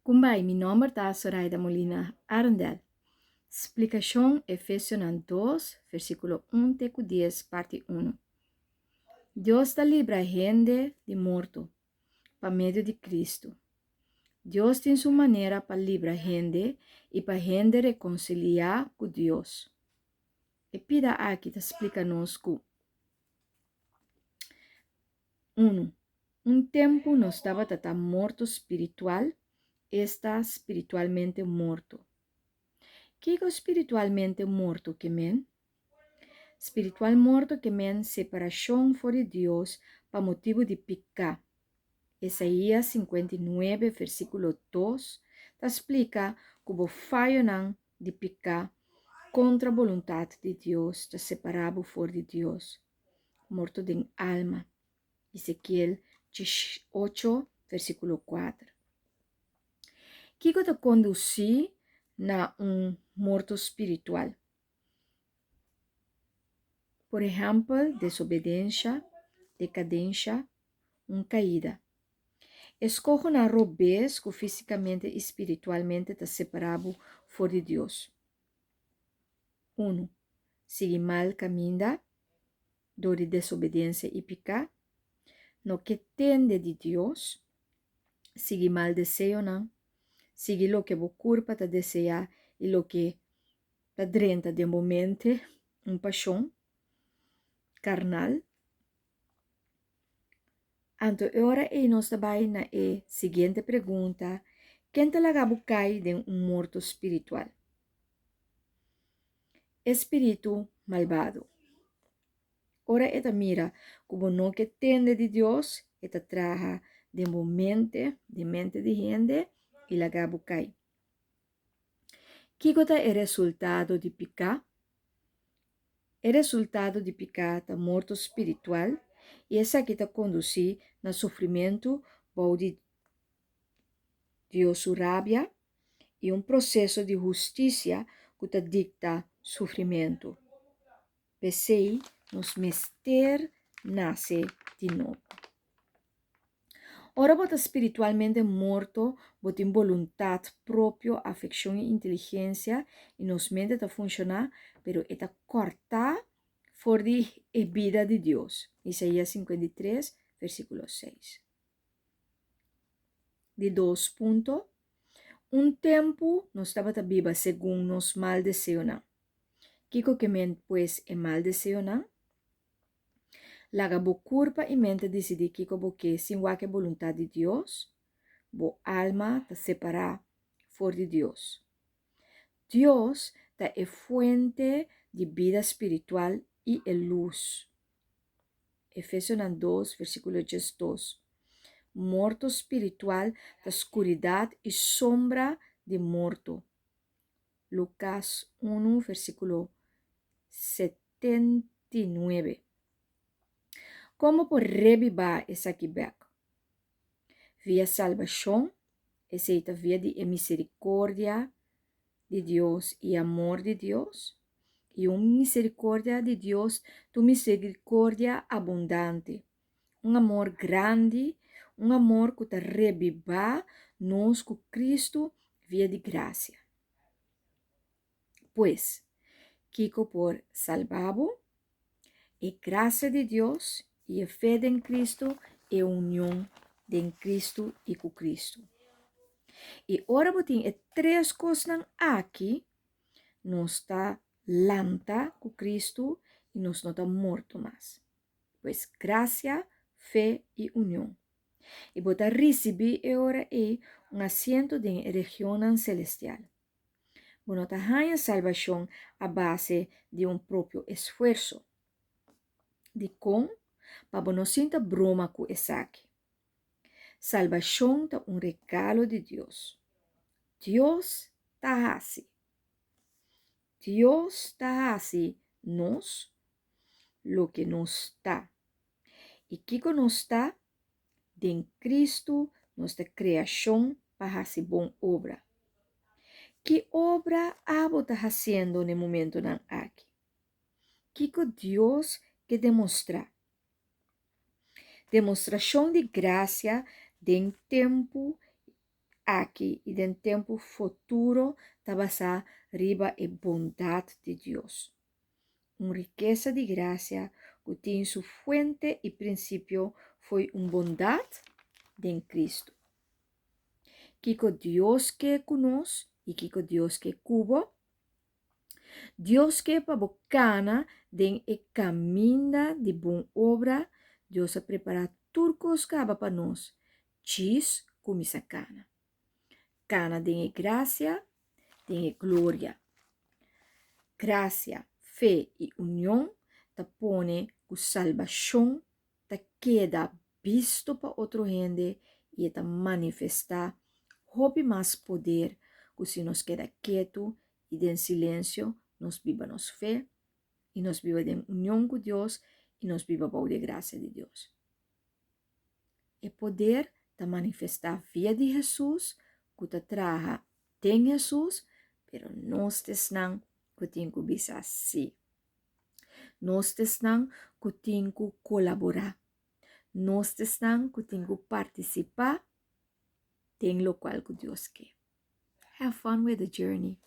Kumbay, mi nombre está Zoraida Molina Arendel. Explicación Efesios 2, versículo 1 teco 10, parte 1. Deus está livra a gente de morto, por meio de Cristo. Deus tem sua maneira para livrar a gente e para a gente reconciliar com Deus. E pida aqui te explica-nos que 1. Tempo nós estava morto espiritual, está espiritualmente morto. Que é espiritualmente morto que men? Espiritual morto que men separação fora de Deus para motivo de pecado. Isaías 59, versículo 2, te explica como falho não de pecar contra a vontade de Deus, te separado fora de Deus. Morto de alma. Ezequiel 8, versículo 4. Que te conduzir na morto espiritual? Por exemplo, desobediência, decadência, caída. Escojo na robez que fisicamente e espiritualmente está separado fora de Deus. 1. Sigue mal caminho, dor de desobediência e pecado. No que tende de Deus, sigue mal desejo não. Sigue lo que vos culpa te desejar e lo que te drenta de momento, paixão carnal. Anto ora e nós trabalhamos na seguinte pergunta: quem te laga bucai de morto espiritual? Espírito malvado. Ora eta mira como no que tende de Deus, eta traja de mente de gente e laga bucai. Que gota é resultado de picar? É resultado de picar da morto espiritual e essa que te conduzir no sofrimento ou de Deus sua rábia e processo de justiça que te dicta sofrimento. Pensei nos mister nasce de novo. Ora você espiritualmente morto, você tem vontade própria, afeição e inteligência e nos mente a funcionar, pero está corta fora de vida de Deus. Isaías 53, versículo 6. De 2 pontos. Tempo nós estava viva segundo nos mal desejos. Kiko que men pues é mal desejo não? Laga bo culpa e mente decidir kiko bo que sem a vontade de Deus, bo alma te separar fora de Deus. Deus te é fuente de vida espiritual e é luz. Efesios 2, versículo 2. Morto espiritual da escuridade e sombra de morto. Lucas 1, versículo 79. Como por revivar essa quebec? Via salvação, essa via de misericórdia de Deus e amor de Deus. E misericórdia de Deus, tu misericórdia abundante. Amor grande, amor que te reviva nós com Cristo via de graça. Pois, Kiko por salvado, é graça de Deus e a fé em Cristo é a união de Cristo e com Cristo. E ora botin três coisas aqui, nós está lanta com Cristo e nós não está morto mais. Pois graça, fé e união. E botar receber ora é assento de região celestial. Bueno, tahanha salvação a base de próprio esforço. De com, para não sinta broma com Isaac. Salvação é regalo de Deus. Deus está assim. Deus está assim nós, lo que nos está. E que nos está? De Cristo, nossa criação para fazer boa obra. Que obra abo está fazendo no momento não aqui? Que Deus quer demonstrar? Demonstração de graça de tempo aqui e em tempo futuro tabasa riba e bondade de Deus. Uma riqueza de graça que tem sua fuente e princípio foi bondade de Cristo. Kiko Deus que conosco e Kiko Deus que cubo, Deus que para bocana den e caminha de boa obra, Deus a preparar turcos caba para nós, chis comisa cana. Cana den e graça, den e glória. Graça, fé e união te pone com salvação, te queda visto para outro gente e te manifestar houve mais poder que se nos queda quieto e em silêncio nos viva nos fé e nos viva em união com Deus e nos viva por de graça de Deus. E poder te manifestar via de Jesus que te traga tem Jesus, pero nós não que tem que bisa assim. Nós não que tem que colaborar. Nós não que tem que participar tem lo qual que Deus quer. Have fun with the journey.